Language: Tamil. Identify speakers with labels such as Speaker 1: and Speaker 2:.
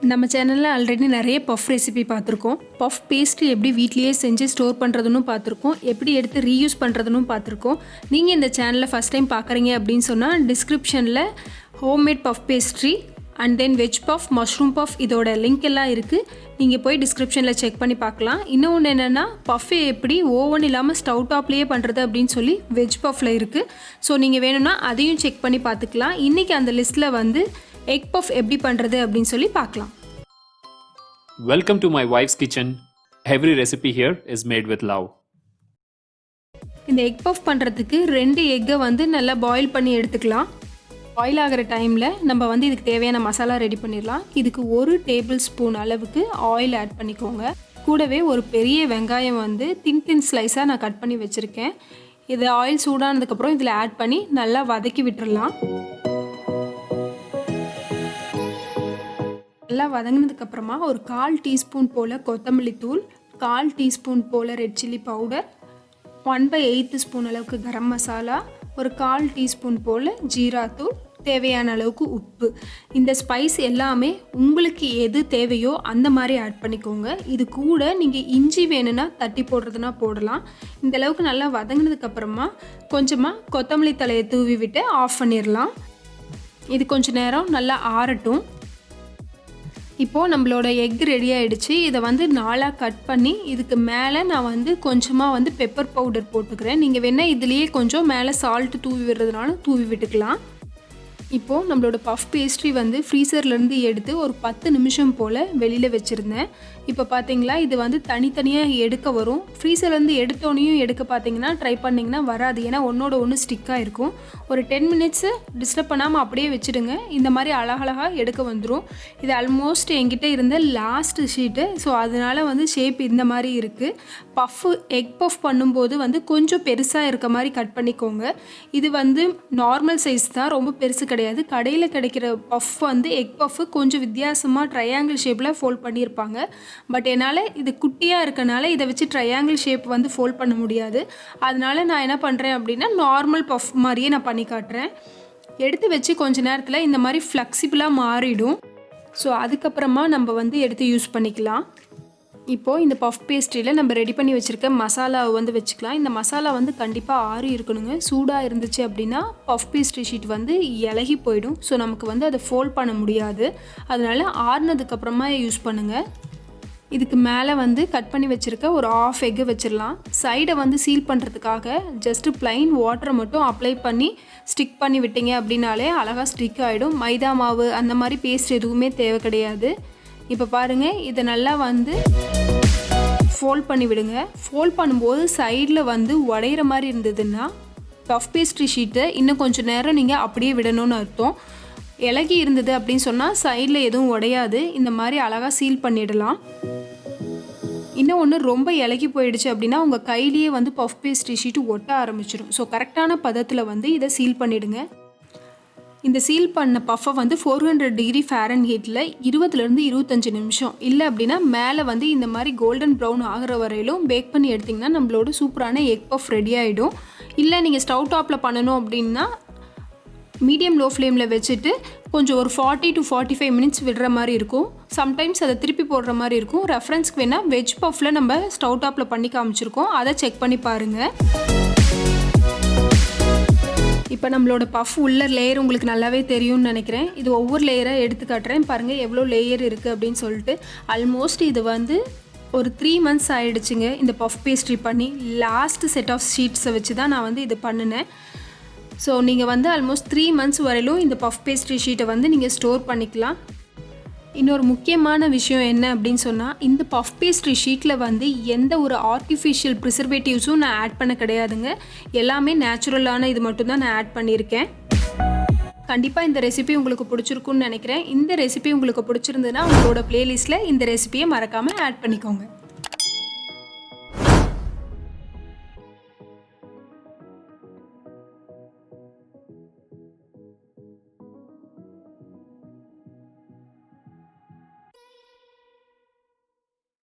Speaker 1: நம்ம சேனலில் ஆல்ரெடி நிறைய பஃப் ரெசிபி பார்த்துருக்கோம். பஃப் பேஸ்ட்ரி எப்படி வீட்லேயே செஞ்சு ஸ்டோர் பண்ணுறதுன்னு பார்த்துருக்கோம். எப்படி எடுத்து ரீயூஸ் பண்ணுறதுன்னு பார்த்துருக்கோம். நீங்கள் இந்த சேனலில் ஃபஸ்ட் டைம் பார்க்குறீங்க அப்படின்னு சொன்னால் டிஸ்கிரிப்ஷனில் homemade puff pastry and then veg puff, mushroom puff இதோட லிங்க் எல்லாம் இருக்குது. நீங்கள் போய் டிஸ்கிரிப்ஷனில் செக் பண்ணி பார்க்கலாம். இன்னொன்று என்னென்னா பஃப் எப்படி ஓவன் இல்லாமல் ஸ்டவ் டாப்லேயே பண்ணுறது அப்படின்னு சொல்லி வெஜ் பஃப்பில் இருக்குது. ஸோ நீங்கள் வேணும்னா அதையும் செக் பண்ணி பார்த்துக்கலாம். இன்றைக்கி அந்த லிஸ்ட்டில் வந்து எக் பஃப் எப்படி பண்ணுறது அப்படின்னு சொல்லி பார்க்கலாம்.
Speaker 2: Welcome to my wife's kitchen. Every recipe here is made with love.
Speaker 1: இந்த எக் பஃப் பண்ணுறதுக்கு 2 எக்கை வந்து நல்லா பாயில் பண்ணி எடுத்துக்கலாம். பாயில் ஆகிற டைமில் நம்ம வந்து இதுக்கு தேவையான மசாலா ரெடி பண்ணிடலாம். இதுக்கு 1 டேபிள் ஸ்பூன் அளவுக்கு ஆயில் ஆட் பண்ணிக்கோங்க. கூடவே ஒரு பெரிய வெங்காயம் வந்து தின் ஸ்லைஸாக நான் கட் பண்ணி வச்சுருக்கேன். இது ஆயில் சூடானதுக்கப்புறம் இதில் ஆட் பண்ணி நல்லா வதக்கி விட்டுடலாம். நல்லா வதங்கினதுக்கப்புறமா ஒரு 1/4 டீஸ்பூன் போல் கொத்தமல்லி தூள், 1/4 டீஸ்பூன் போல் ரெட் சில்லி பவுடர், 1/8 ஸ்பூன் அளவுக்கு கரம் மசாலா, ஒரு 1/4 டீஸ்பூன் போல் ஜீரா தூள், தேவையான அளவுக்கு உப்பு. இந்த ஸ்பைஸ் எல்லாமே உங்களுக்கு எது தேவையோ அந்த மாதிரி ஆட் பண்ணிக்கோங்க. இது கூட நீங்கள் இஞ்சி வேணும்னா தட்டி போடுறதுனா போடலாம். இந்த அளவுக்கு நல்லா வதங்கினதுக்கப்புறமா கொஞ்சமாக கொத்தமல்லி தலையை தூவி விட்டு ஆஃப் பண்ணிடலாம். இது கொஞ்சம் நேரம் நல்லா ஆறட்டும். இப்போது நம்மளோட எக் ரெடி ஆகிடுச்சு. இதை வந்து 4ஆக கட் பண்ணி இதுக்கு மேலே நான் வந்து கொஞ்சமாக வந்து பெப்பர் பவுடர் போட்டுக்கிறேன். நீங்கள் வேணால் இதுலேயே கொஞ்சம் மேலே சால்ட்டு தூவி விடுறதுனாலும் தூவி விட்டுக்கலாம். இப்போது நம்மளோட பஃப் பேஸ்ட்ரி வந்து ஃப்ரீசர்லேருந்து எடுத்து ஒரு 10 நிமிஷம் போல் வெளியில் வச்சுருந்தேன். இப்போ பார்த்தீங்களா இது வந்து தனித்தனியாக எடுக்க வரும். ஃப்ரீசர்லேருந்து எடுத்தோன்னையும் எடுக்க பார்த்தீங்கன்னா ட்ரை பண்ணிங்கன்னா வராது. ஏன்னா ஒன்றோட ஒன்று ஸ்டிக்காக இருக்கும். ஒரு 10 மினிட்ஸு டிஸ்டர்ப் பண்ணாமல் அப்படியே வச்சுடுங்க. இந்த மாதிரி அழகழகாக எடுக்க வந்துடும். இது ஆல்மோஸ்ட் என்கிட்ட இருந்த லாஸ்ட் ஷீட்டு. ஸோ அதனால் வந்து ஷேப் இந்த மாதிரி இருக்குது. எக் பஃப் பண்ணும்போது வந்து கொஞ்சம் பெருசாக இருக்க மாதிரி கட் பண்ணிக்கோங்க. இது வந்து நார்மல் சைஸ் தான், ரொம்ப பெருசு கிடையாது. கடையில் கிடைக்கிற பஃப் வந்து எக் பஃப் கொஞ்சம் வித்தியாசமாக ட்ரையாங்கிள் ஷேப்பில் ஃபோல்ட் பண்ணியிருப்பாங்க. பட் என்னால் இது குட்டியாக இருக்கனால இதை வச்சு ட்ரையாங்கிள் ஷேப் வந்து ஃபோல்ட் பண்ண முடியாது. அதனால நான் என்ன பண்ணுறேன் அப்படின்னா நார்மல் பஃப் மாதிரியே நான் பண்ணி காட்டுறேன். எடுத்து வச்சு கொஞ்ச நேரத்தில் இந்த மாதிரி ஃப்ளெக்சிபிளாக மாறிடும். ஸோ அதுக்கப்புறமா நம்ம வந்து எடுத்து யூஸ் பண்ணிக்கலாம். இப்போது இந்த பஃப் பேஸ்ட்ரியில் நம்ம ரெடி பண்ணி வச்சுருக்க மசாலாவை வந்து வச்சுக்கலாம். இந்த மசாலா வந்து கண்டிப்பாக ஆறி இருக்கணுங்க. சூடாக இருந்துச்சு அப்படின்னா பஃப் பேஸ்ட்ரி ஷீட் வந்து இலகி போயிடும். ஸோ நமக்கு வந்து அதை ஃபோல்ட் பண்ண முடியாது. அதனால் ஆறுனதுக்கப்புறமா யூஸ் பண்ணுங்கள். இதுக்கு மேலே வந்து கட் பண்ணி வச்சுருக்க ஒரு 1/2 எக்கு வச்சிடலாம். சைடை வந்து சீல் பண்ணுறதுக்காக ஜஸ்ட்டு ப்ளைன் வாட்டரை மட்டும் அப்ளை பண்ணி ஸ்டிக் பண்ணி விட்டீங்க அப்படின்னாலே அழகாக ஸ்டிக் ஆகிடும். மைதா மாவு அந்த மாதிரி பேஸ்ட் எதுவுமே தேவை கிடையாது. இப்போ பாருங்கள், இதை நல்லா வந்து ஃபோல்ட் பண்ணி விடுங்க. ஃபோல்ட் பண்ணும்போது சைடில் வந்து உடையிற மாதிரி இருந்ததுன்னா பஃப் பேஸ்ட்ரி ஷீட்டை இன்னும் கொஞ்சம் நேரம் நீங்கள் அப்படியே விடணும்னு அர்த்தம். இலகி இருந்தது அப்படின்னு சொன்னால் சைடில் எதுவும் உடையாது. இந்த மாதிரி அழகாக சீல் பண்ணிடலாம். இன்னும் ஒன்று, ரொம்ப இலகி போயிடுச்சு அப்படின்னா உங்கள் கையிலேயே வந்து பஃப் பேஸ்ட்ரி ஷீட்டு ஒட்ட ஆரம்பிச்சிடும். ஸோ கரெக்டான பதத்தில் வந்து இதை சீல் பண்ணிவிடுங்க. இந்த சீல் பண்ண பஃப்பை வந்து 400 டிகிரி ஃபாரன்ஹீட்டில் 20லேருந்து 25 நிமிஷம், இல்லை அப்படின்னா மேலே வந்து இந்த மாதிரி கோல்டன் ப்ரௌன் ஆகிற வரையிலும் பேக் பண்ணி எடுத்திங்கன்னா நம்மளோட சூப்பரான எக் பஃப் ரெடி ஆகிடும். இல்லை நீங்கள் ஸ்டவ் டாப்பில் பண்ணணும் அப்படின்னா மீடியம் லோ ஃப்ளேமில் வச்சுட்டு கொஞ்சம் ஒரு 40 to 45 மினிட்ஸ் விடுற மாதிரி இருக்கும். சம்டைம்ஸ் அதை திருப்பி போடுற மாதிரி இருக்கும். ரெஃபரன்ஸ்க்கு வேணால் வெஜ் பஃப்பில் நம்ம ஸ்டவ் டாப்பில் பண்ணி காமிச்சிருக்கோம், அதை செக் பண்ணி பாருங்கள். இப்போ நம்மளோட பஃப் உள்ள லேயர் உங்களுக்கு நல்லாவே தெரியும்னு நினைக்கிறேன். இது ஒவ்வொரு லேயராக எடுத்து காட்டுறேன். பாருங்கள் எவ்வளோ லேயர் இருக்குது அப்படின்னு சொல்லிட்டு. ஆல்மோஸ்ட் இது வந்து ஒரு 3 மந்த்ஸ் ஆகிடுச்சுங்க இந்த பஃப் பேஸ்ட்ரி பண்ணி. லாஸ்ட் செட் ஆஃப் ஷீட்ஸை வச்சு தான் நான் வந்து இது பண்ணினேன். ஸோ நீங்கள் வந்து ஆல்மோஸ்ட் 3 மந்த்ஸ் வரையிலும் இந்த பஃப் பேஸ்ட்ரி ஷீட்டை வந்து நீங்கள் ஸ்டோர் பண்ணிக்கலாம். இன்னொரு முக்கியமான விஷயம் என்ன அப்படின்னு சொன்னால், இந்த பஃப் பேஸ்ட்ரி ஷீட்டில் வந்து எந்த ஒரு ஆர்டிஃபிஷியல் ப்ரிசர்வேட்டிவ்ஸும் நான் ஆட் பண்ண கிடையாதுங்க. எல்லாமே நேச்சுரலான இது மட்டும்தான் நான் ஆட் பண்ணியிருக்கேன். கண்டிப்பாக இந்த ரெசிபி உங்களுக்கு பிடிச்சிருக்குன்னு நினைக்கிறேன். இந்த ரெசிபி உங்களுக்கு பிடிச்சிருந்ததுன்னா உங்களோட ப்ளேலிஸ்ட்டில் இந்த ரெசிபியை மறக்காமல் ஆட் பண்ணிக்கோங்க.